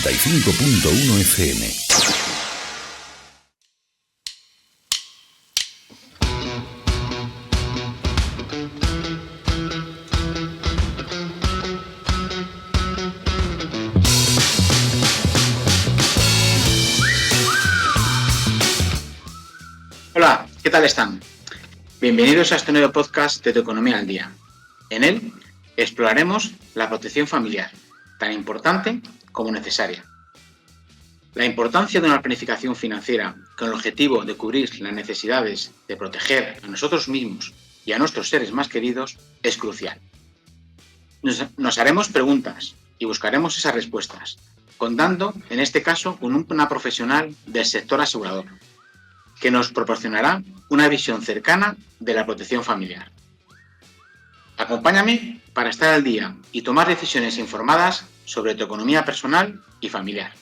95.1 FM. Hola, ¿qué tal están? Bienvenidos a este nuevo podcast de Tu Economía al Día. En él exploraremos la protección familiar, tan importante como necesaria. La importancia de una planificación financiera con el objetivo de cubrir las necesidades de proteger a nosotros mismos y a nuestros seres más queridos es crucial. Nos haremos preguntas y buscaremos esas respuestas, contando, en este caso, con una profesional del sector asegurador, que nos proporcionará una visión cercana de la protección familiar. Acompáñame para estar al día y tomar decisiones informadas sobre tu economía personal y familiar.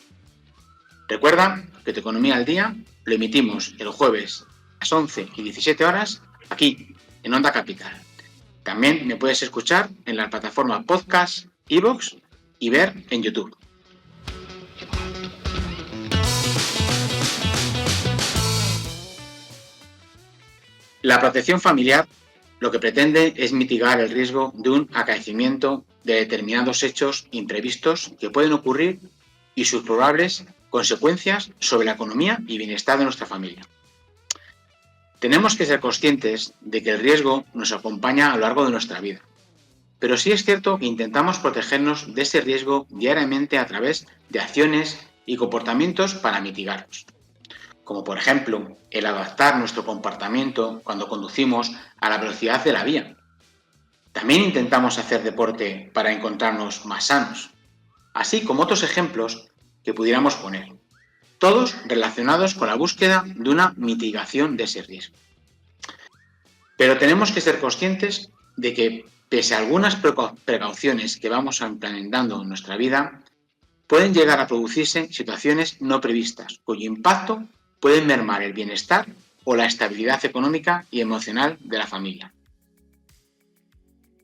Recuerda que Tu Economía al Día lo emitimos el jueves a las 11 y 17 horas aquí, en Onda Capital. También me puedes escuchar en la plataforma Podcast, iVoox y ver en YouTube. La protección familiar lo que pretende es mitigar el riesgo de un acaecimiento de determinados hechos imprevistos que pueden ocurrir y sus probables consecuencias sobre la economía y bienestar de nuestra familia. Tenemos que ser conscientes de que el riesgo nos acompaña a lo largo de nuestra vida, pero sí es cierto que intentamos protegernos de ese riesgo diariamente a través de acciones y comportamientos para mitigarlos, como por ejemplo el adaptar nuestro comportamiento cuando conducimos a la velocidad de la vía. También intentamos hacer deporte para encontrarnos más sanos, así como otros ejemplos que pudiéramos poner, todos relacionados con la búsqueda de una mitigación de ese riesgo. Pero tenemos que ser conscientes de que, pese a algunas precauciones que vamos implementando en nuestra vida, pueden llegar a producirse situaciones no previstas, cuyo impacto puede mermar el bienestar o la estabilidad económica y emocional de la familia.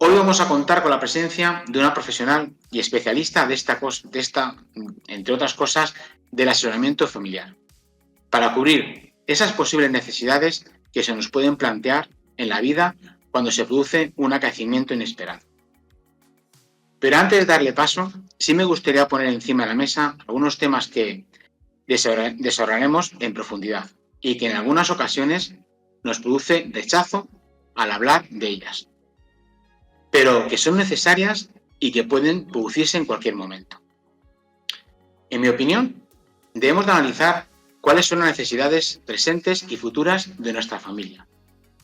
Hoy vamos a contar con la presencia de una profesional y especialista de esta, entre otras cosas, del asesoramiento familiar, para cubrir esas posibles necesidades que se nos pueden plantear en la vida cuando se produce un acaecimiento inesperado. Pero antes de darle paso, sí me gustaría poner encima de la mesa algunos temas que desarrollaremos en profundidad y que en algunas ocasiones nos produce rechazo al hablar de ellas, pero que son necesarias y que pueden producirse en cualquier momento. En mi opinión, debemos de analizar cuáles son las necesidades presentes y futuras de nuestra familia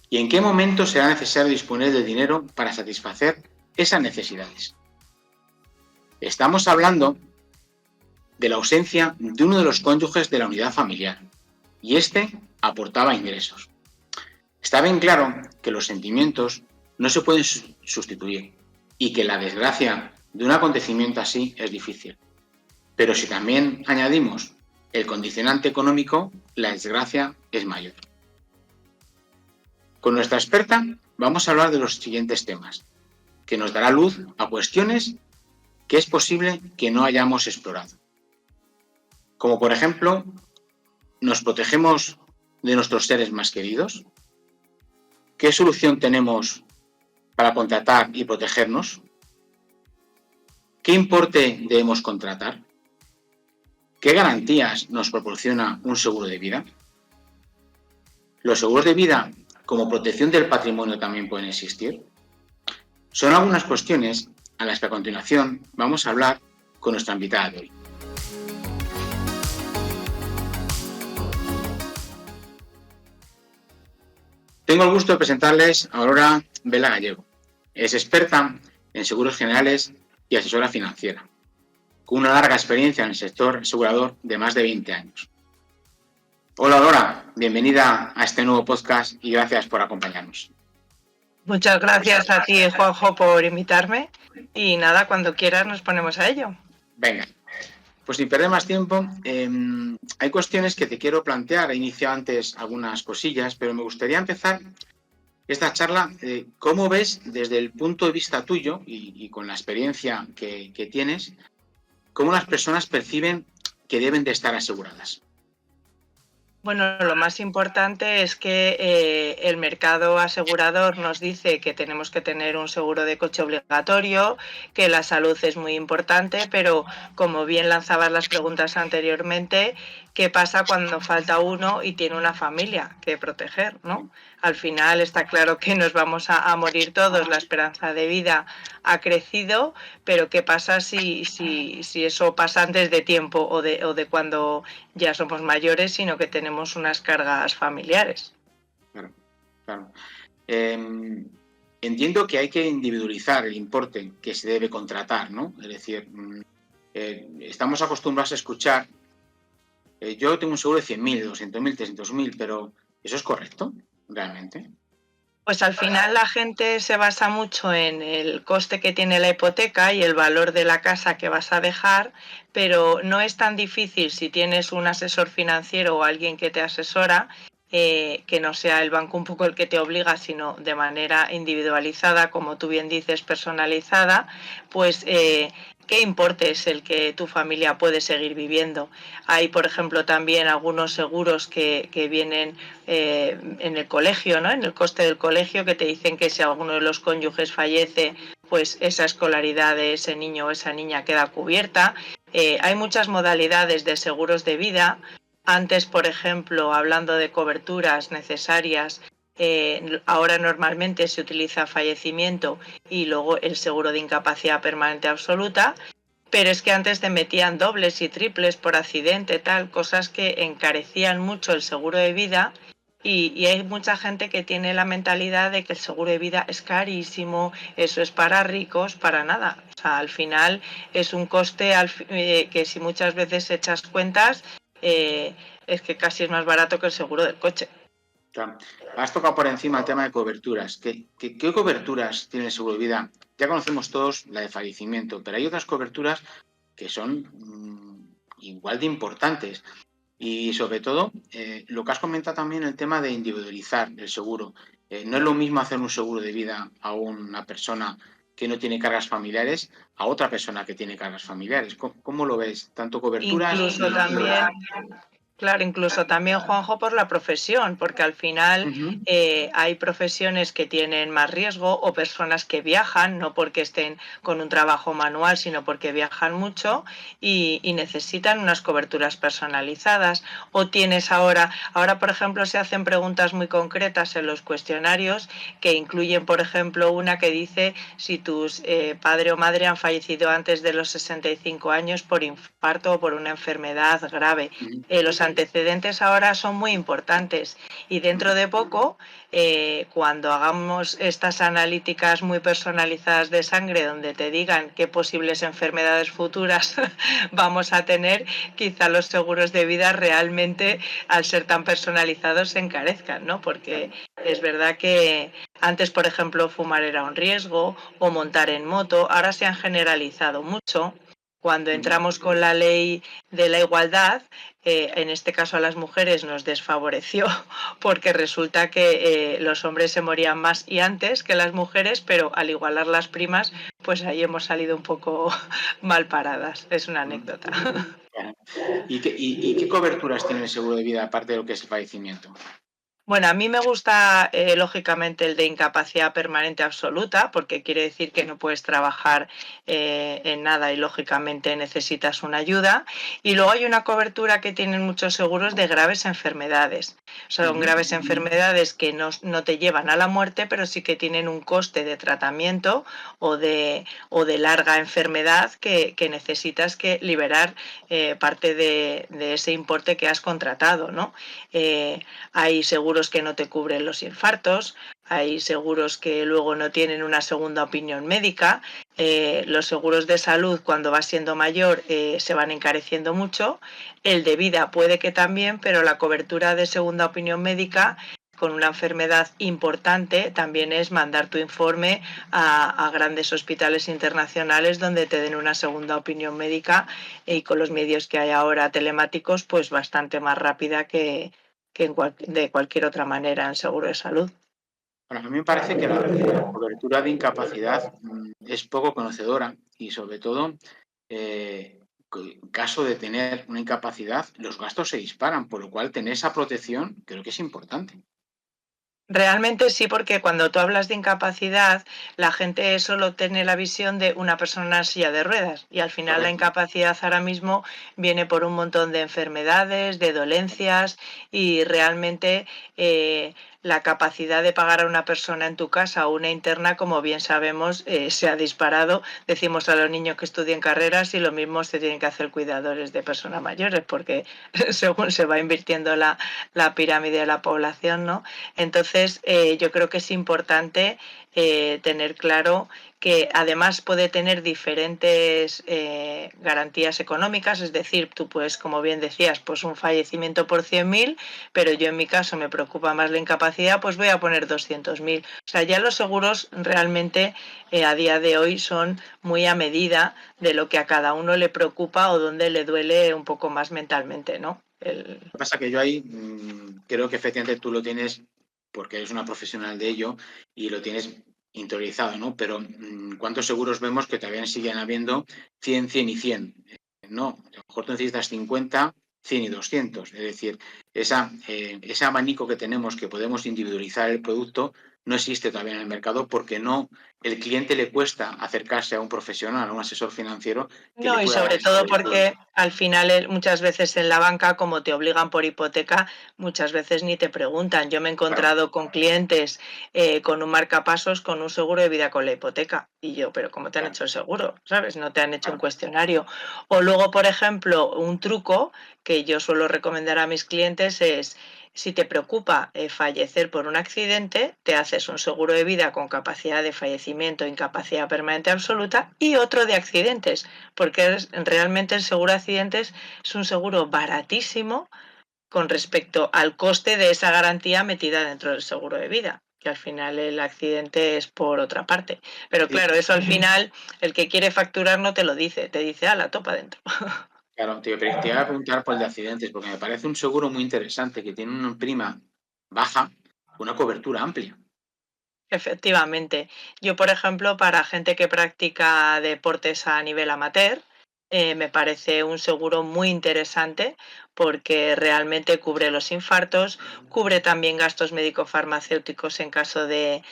y en qué momento será necesario disponer del dinero para satisfacer esas necesidades. Estamos hablando de la ausencia de uno de los cónyuges de la unidad familiar y este aportaba ingresos. Está bien claro que los sentimientos no se pueden sustituir y que la desgracia de un acontecimiento así es difícil. Pero si también añadimos el condicionante económico, la desgracia es mayor. Con nuestra experta vamos a hablar de los siguientes temas, que nos dará luz a cuestiones que es posible que no hayamos explorado. Como por ejemplo, ¿nos protegemos de nuestros seres más queridos? ¿Qué solución tenemos para contratar y protegernos? ¿Qué importe debemos contratar? ¿Qué garantías nos proporciona un seguro de vida? ¿Los seguros de vida como protección del patrimonio también pueden existir? Son algunas cuestiones a las que a continuación vamos a hablar con nuestra invitada de hoy. Tengo el gusto de presentarles a Aurora Vela Gallego. Es experta en seguros generales y asesora financiera, con una larga experiencia en el sector asegurador de más de 20 años. Hola Aurora, bienvenida a este nuevo podcast y gracias por acompañarnos. Muchas gracias a ti, Juanjo, por invitarme y nada, cuando quieras nos ponemos a ello. Venga, pues sin perder más tiempo, hay cuestiones que te quiero plantear. He iniciado antes algunas cosillas, pero me gustaría empezar esta charla. ¿Cómo ves desde el punto de vista tuyo y con la experiencia que tienes cómo las personas perciben que deben de estar aseguradas. Bueno, lo más importante es que el mercado asegurador nos dice que tenemos que tener un seguro de coche obligatorio, que la salud es muy importante, pero como bien lanzabas las preguntas anteriormente, ¿qué pasa cuando falta uno y tiene una familia que proteger, ¿no? Al final está claro que nos vamos a morir todos, la esperanza de vida ha crecido, pero ¿qué pasa si eso pasa antes de tiempo o de cuando ya somos mayores, sino que tenemos unas cargas familiares? Claro, claro. Entiendo que hay que individualizar el importe que se debe contratar, ¿no? Es decir, estamos acostumbrados a escuchar, yo tengo un seguro de 100.000, 200.000, 300.000, pero ¿eso es correcto realmente? Pues al final la gente se basa mucho en el coste que tiene la hipoteca y el valor de la casa que vas a dejar, pero no es tan difícil si tienes un asesor financiero o alguien que te asesora, que no sea el banco un poco el que te obliga, sino de manera individualizada, como tú bien dices, personalizada, pues qué importe es el que tu familia puede seguir viviendo. Hay, por ejemplo, también algunos seguros que vienen en el colegio, ¿no? En el coste del colegio, que te dicen que si alguno de los cónyuges fallece, pues esa escolaridad de ese niño o esa niña queda cubierta. Hay muchas modalidades de seguros de vida. Antes, por ejemplo, hablando de coberturas necesarias, ahora normalmente se utiliza fallecimiento y luego el seguro de incapacidad permanente absoluta, pero es que antes te metían dobles y triples por accidente, tal, cosas que encarecían mucho el seguro de vida. Y hay mucha gente que tiene la mentalidad de que el seguro de vida es carísimo, eso es para ricos, para nada. O sea, al final es un coste que si muchas veces echas cuentas, eh, es que casi es más barato que el seguro del coche. Claro. Has tocado por encima el tema de coberturas. ¿Qué coberturas tiene el seguro de vida? Ya conocemos todos la de fallecimiento, pero hay otras coberturas que son igual de importantes. Y sobre todo, lo que has comentado también, el tema de individualizar el seguro. No es lo mismo hacer un seguro de vida a una persona que no tiene cargas familiares a otra persona que tiene cargas familiares. ¿Cómo lo ves? Tanto coberturas Incluso también, claro, incluso también, Juanjo, por la profesión, porque al final Ujú, hay profesiones que tienen más riesgo o personas que viajan, no porque estén con un trabajo manual, sino porque viajan mucho y necesitan unas coberturas personalizadas. O tienes ahora, por ejemplo, se hacen preguntas muy concretas en los cuestionarios que incluyen, por ejemplo, una que dice si tus padre o madre han fallecido antes de los 65 años por infarto o por una enfermedad grave. ujú, Los antecedentes ahora son muy importantes y dentro de poco, cuando hagamos estas analíticas muy personalizadas de sangre donde te digan qué posibles enfermedades futuras vamos a tener, quizá los seguros de vida realmente, al ser tan personalizados, se encarezcan, ¿no? Porque es verdad que antes, por ejemplo, fumar era un riesgo o montar en moto, ahora se han generalizado mucho. Cuando ujú. entramos con la ley de la igualdad, en este caso a las mujeres nos desfavoreció porque resulta que los hombres se morían más y antes que las mujeres, pero al igualar las primas, pues ahí hemos salido un poco mal paradas. Es una anécdota. Claro. ¿Y qué coberturas tiene el seguro de vida aparte de lo que es el fallecimiento? Bueno, a mí me gusta, lógicamente, el de incapacidad permanente absoluta, porque quiere decir que no puedes trabajar en nada y, lógicamente, necesitas una ayuda. Y luego hay una cobertura que tienen muchos seguros de graves enfermedades. Son Ujú, graves enfermedades que no te llevan a la muerte, pero sí que tienen un coste de tratamiento o de larga enfermedad que necesitas que liberar parte de ese importe que has contratado, ¿no? Eh, Hay seguros que no te cubren los infartos, hay seguros que luego no tienen una segunda opinión médica. Los seguros de salud, cuando vas siendo mayor, se van encareciendo mucho. El de vida puede que también, pero la cobertura de segunda opinión médica con una enfermedad importante también es mandar tu informe a grandes hospitales internacionales donde te den una segunda opinión médica, y con los medios que hay ahora telemáticos, pues bastante más rápida que de cualquier otra manera en seguro de salud. Bueno, a mí me parece que la cobertura de incapacidad es poco conocedora y sobre todo, eh, en caso de tener una incapacidad, los gastos se disparan, por lo cual tener esa protección creo que es importante. Realmente sí, porque cuando tú hablas de incapacidad, la gente solo tiene la visión de una persona en silla de ruedas y al final la Correcto. incapacidad ahora mismo viene por un montón de enfermedades, de dolencias y realmente la capacidad de pagar a una persona en tu casa o una interna, como bien sabemos, se ha disparado. Decimos a los niños que estudien carreras y lo mismo se tienen que hacer cuidadores de personas mayores porque según se va invirtiendo la pirámide de la población, ¿no? Entonces, yo creo que es importante tener claro que además puede tener diferentes garantías económicas, es decir, tú puedes, como bien decías, pues un fallecimiento por 100.000, pero yo en mi caso me preocupa más la incapacidad, pues voy a poner 200.000. O sea, ya los seguros realmente a día de hoy son muy a medida de lo que a cada uno le preocupa o donde le duele un poco más mentalmente, ¿no? Lo que pasa es que yo ahí creo que efectivamente tú lo tienes porque eres una profesional de ello y lo tienes interiorizado, ¿no? Pero ¿cuántos seguros vemos que todavía siguen habiendo 100, 100 y 100? No, a lo mejor tú necesitas 50, 100 y 200. Es decir, ese abanico que tenemos que podemos individualizar el producto no existe todavía en el mercado porque no, el cliente le cuesta acercarse a un profesional, a un asesor financiero que le No, y pueda dar sobre esa todo cobertura. porque al final muchas veces en la banca, como te obligan por hipoteca, muchas veces ni te preguntan. Yo me he Claro, encontrado con clientes con un marcapasos, con un seguro de vida con la hipoteca. Y yo, pero ¿cómo te han claro, hecho el seguro? ¿Sabes? No te han hecho un claro. cuestionario. O luego, por ejemplo, un truco que yo suelo recomendar a mis clientes es, si te preocupa fallecer por un accidente, te haces un seguro de vida con capacidad de fallecimiento, incapacidad permanente absoluta y otro de accidentes, porque realmente el seguro de accidentes es un seguro baratísimo con respecto al coste de esa garantía metida dentro del seguro de vida, que al final el accidente es por otra parte. Pero Sí, claro, eso al final el que quiere facturar no te lo dice, te dice, la topa dentro. claro, te iba a preguntar por el de accidentes, porque me parece un seguro muy interesante que tiene una prima baja, una cobertura amplia. Efectivamente. Yo, por ejemplo, para gente que practica deportes a nivel amateur, me parece un seguro muy interesante porque realmente cubre los infartos, cubre también gastos médico-farmacéuticos en caso de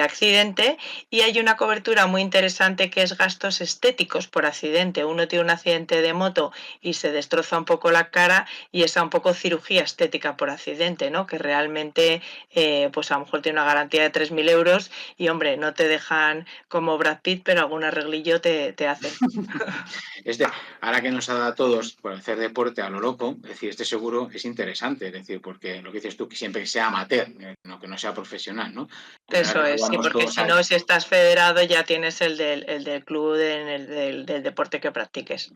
accidente y hay una cobertura muy interesante que es gastos estéticos por accidente. Uno tiene un accidente de moto y se destroza un poco la cara y esa un poco cirugía estética por accidente, ¿no? Que realmente pues a lo mejor tiene una garantía de 3.000 euros y hombre, no te dejan como Brad Pitt, pero algún arreglillo te hacen. Este, ahora que nos ha dado a todos por hacer deporte a lo loco, es decir, este seguro es interesante, es decir, porque lo que dices tú, que siempre que sea amateur, no, que no sea profesional, ¿no? Pero ahora Eso que es, sí, jugamos porque todos si a... no, si estás federado ya tienes el del club, del deporte que practiques.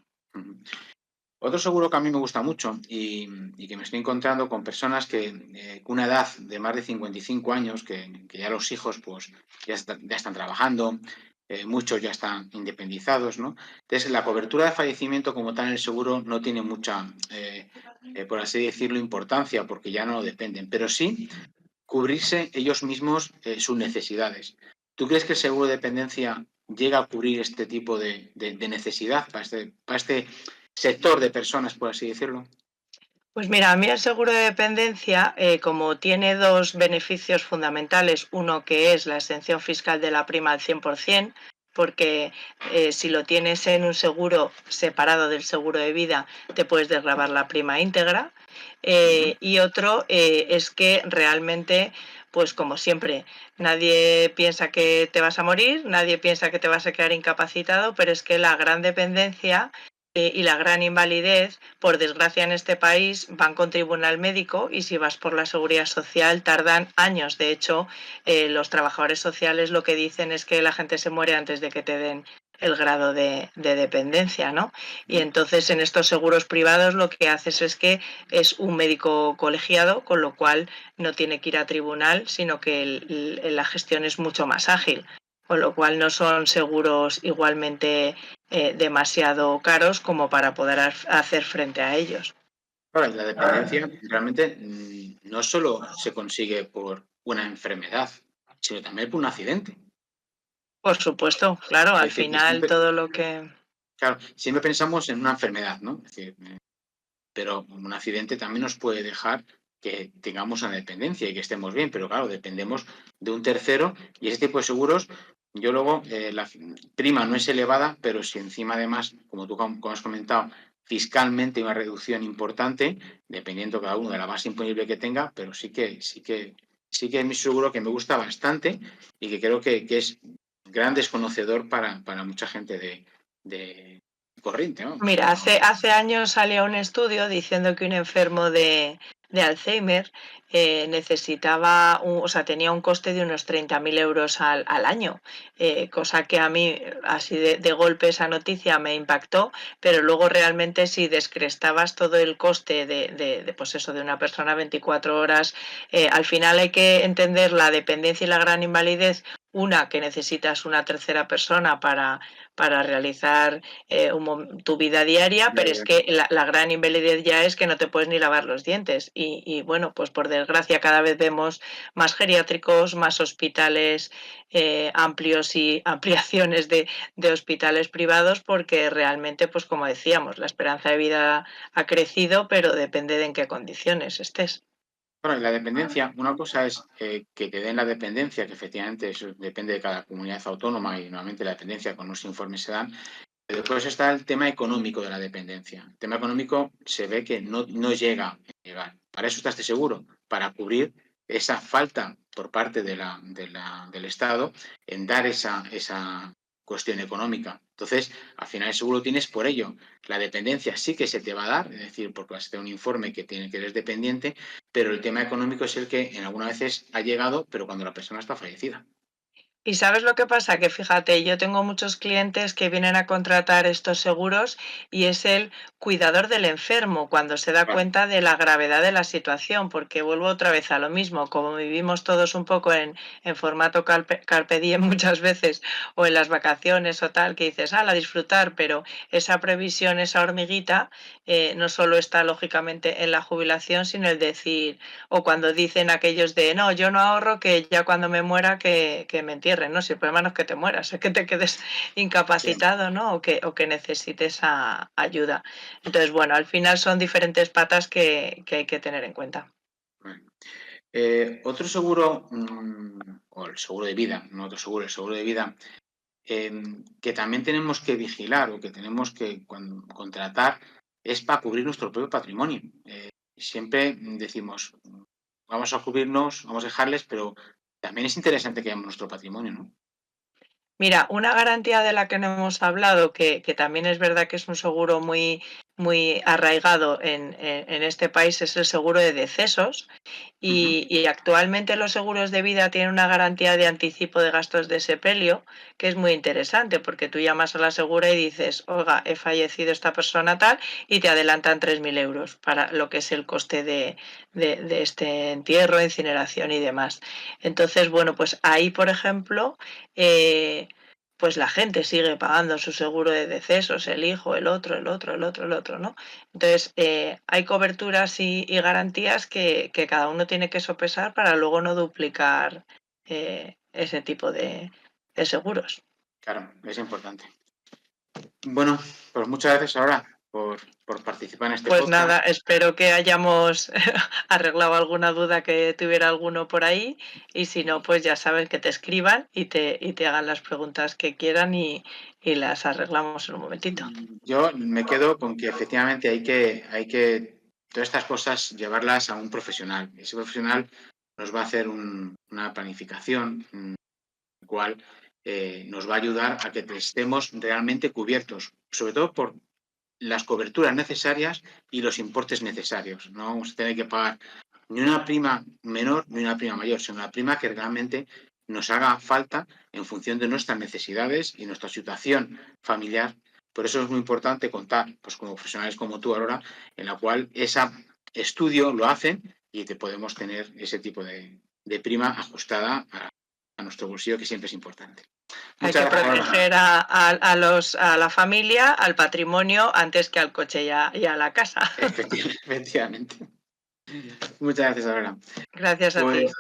Otro seguro que a mí me gusta mucho y que me estoy encontrando con personas con una edad de más de 55 años, que ya los hijos pues ya están trabajando, muchos ya están independizados, ¿no? Entonces, la cobertura de fallecimiento como tal en el seguro no tiene mucha, por así decirlo, importancia porque ya no dependen, pero sí cubrirse ellos mismos sus necesidades. ¿Tú crees que el seguro de dependencia llega a cubrir este tipo de necesidad para este sector de personas, por así decirlo? Pues mira, a mí el seguro de dependencia, como tiene dos beneficios fundamentales, uno que es la exención fiscal de la prima al 100%, porque si lo tienes en un seguro separado del seguro de vida, te puedes desgravar la prima íntegra. Ujú. Y otro es que realmente, pues como siempre, nadie piensa que te vas a morir, nadie piensa que te vas a quedar incapacitado, pero es que la gran dependencia y la gran invalidez, por desgracia en este país, van con tribunal médico y si vas por la seguridad social tardan años. De hecho, los trabajadores sociales lo que dicen es que la gente se muere antes de que te den el grado de dependencia, ¿no? Y entonces en estos seguros privados lo que haces es que es un médico colegiado, con lo cual no tiene que ir a tribunal, sino que la gestión es mucho más ágil, con lo cual no son seguros igualmente demasiado caros como para poder hacer frente a ellos. Ahora, la dependencia realmente no solo se consigue por una enfermedad, sino también por un accidente. Por supuesto, claro, al Es decir, que final todo lo que... Claro, siempre pensamos en una enfermedad, ¿no? Es decir, pero un accidente también nos puede dejar que tengamos una dependencia y que estemos bien, pero claro, dependemos de un tercero y ese tipo de seguros, yo luego, la prima no es elevada, pero si encima además, como tú como has comentado, fiscalmente hay una reducción importante, dependiendo cada uno de la base imponible que tenga, pero sí que es mi seguro que me gusta bastante y que creo que es gran desconocedor para mucha gente de corriente, ¿no? O Mira, sea, hace años salía un estudio diciendo que un enfermo de Alzheimer necesitaba, o sea, tenía un coste de unos 30.000 euros al año, cosa que a mí, así de golpe, esa noticia me impactó, pero luego realmente si descrestabas todo el coste pues eso, de una persona 24 horas, al final hay que entender la dependencia y la gran invalidez. Una, que necesitas una tercera persona para realizar tu vida diaria, ya, pero es ya, que la gran invalidez ya es que no te puedes ni lavar los dientes. Y bueno, pues por desgracia cada vez vemos más geriátricos, más hospitales amplios y ampliaciones de hospitales privados porque realmente, pues como decíamos, la esperanza de vida ha crecido, pero depende de en qué condiciones estés. bueno, y la dependencia, una cosa es que te den la dependencia, que efectivamente eso depende de cada comunidad autónoma y normalmente la dependencia con los informes se dan, pero después está el tema económico de la dependencia. El tema económico se ve que no llega a llegar. Para eso está este seguro, para cubrir esa falta por parte del Estado en dar esa cuestión económica. Entonces, al final el seguro tienes por ello. La dependencia sí que se te va a dar, es decir, porque vas a tener un informe que tiene que eres dependiente, pero el tema económico es el que en algunas veces ha llegado, pero cuando la persona está fallecida. ¿Y sabes lo que pasa? Que fíjate, yo tengo muchos clientes que vienen a contratar estos seguros y es el cuidador del enfermo cuando se da Claro, cuenta de la gravedad de la situación, porque vuelvo otra vez a lo mismo, como vivimos todos un poco en formato carpe diem muchas veces o en las vacaciones o tal, que dices, la disfrutar, pero esa previsión, esa hormiguita, no solo está lógicamente en la jubilación, sino el decir, o cuando dicen aquellos de, no, yo no ahorro que ya cuando me muera que me entierren, ¿no? Si el problema no es que te mueras, es que te quedes sí. incapacitado, ¿no? O que necesites ayuda. Entonces, bueno, al final son diferentes patas que hay que tener en cuenta. Bueno. Otro seguro, o el seguro de vida, no otro seguro, el seguro de vida, que también tenemos que vigilar o que tenemos que contratar es para cubrir nuestro propio patrimonio. Siempre decimos, vamos a cubrirnos, vamos a dejarles, pero también es interesante que veamos nuestro patrimonio, ¿no? Mira, una garantía de la que no hemos hablado, que también es verdad que es un seguro muy arraigado en este país, es el seguro de decesos. Ujú. Y actualmente los seguros de vida tienen una garantía de anticipo de gastos de sepelio, que es muy interesante, porque tú llamas a la segura y dices, oiga, he fallecido esta persona tal, y te adelantan 3.000 euros para lo que es el coste de este entierro, incineración y demás. Entonces, bueno, pues ahí, por ejemplo, pues la gente sigue pagando su seguro de decesos, el hijo, el otro, el otro, el otro, el otro, ¿no? Entonces, hay coberturas y garantías que cada uno tiene que sopesar para luego no duplicar ese tipo de seguros. Claro, es importante. Bueno, pues muchas gracias ahora por participar en este Pues nada, podcast. espero que hayamos arreglado alguna duda que tuviera alguno por ahí y si no, pues ya saben que te escriban y te hagan las preguntas que quieran y las arreglamos en un momentito. Yo me quedo con que efectivamente hay que todas estas cosas llevarlas a un profesional. Ese profesional nos va a hacer una planificación, el cual nos va a ayudar a que estemos realmente cubiertos, sobre todo por las coberturas necesarias y los importes necesarios. No vamos a tener que pagar ni una prima menor ni una prima mayor, sino una prima que realmente nos haga falta en función de nuestras necesidades y nuestra situación familiar. Por eso es muy importante contar pues, con profesionales como tú, Aurora, en la cual ese estudio lo hacen y te podemos tener ese tipo de prima ajustada a nuestro bolsillo, que siempre es importante. Hay Muchas que gracias, Aurora. proteger a la familia, al patrimonio, antes que al coche y a la casa. Efectivamente. Muchas gracias, Aurora. Gracias a ti. Pues,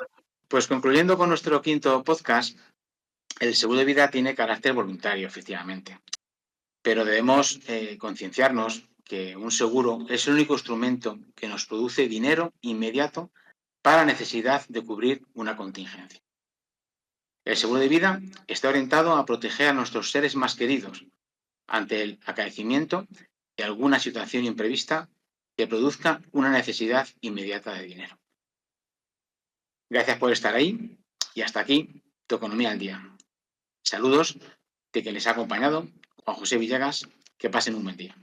pues concluyendo con nuestro quinto podcast, el seguro de vida tiene carácter voluntario, efectivamente, pero debemos concienciarnos que un seguro es el único instrumento que nos produce dinero inmediato para la necesidad de cubrir una contingencia. El seguro de vida está orientado a proteger a nuestros seres más queridos ante el acaecimiento de alguna situación imprevista que produzca una necesidad inmediata de dinero. Gracias por estar ahí y hasta aquí tu Economía al Día. Saludos de quien les ha acompañado, Juan José Villegas. Que pasen un buen día.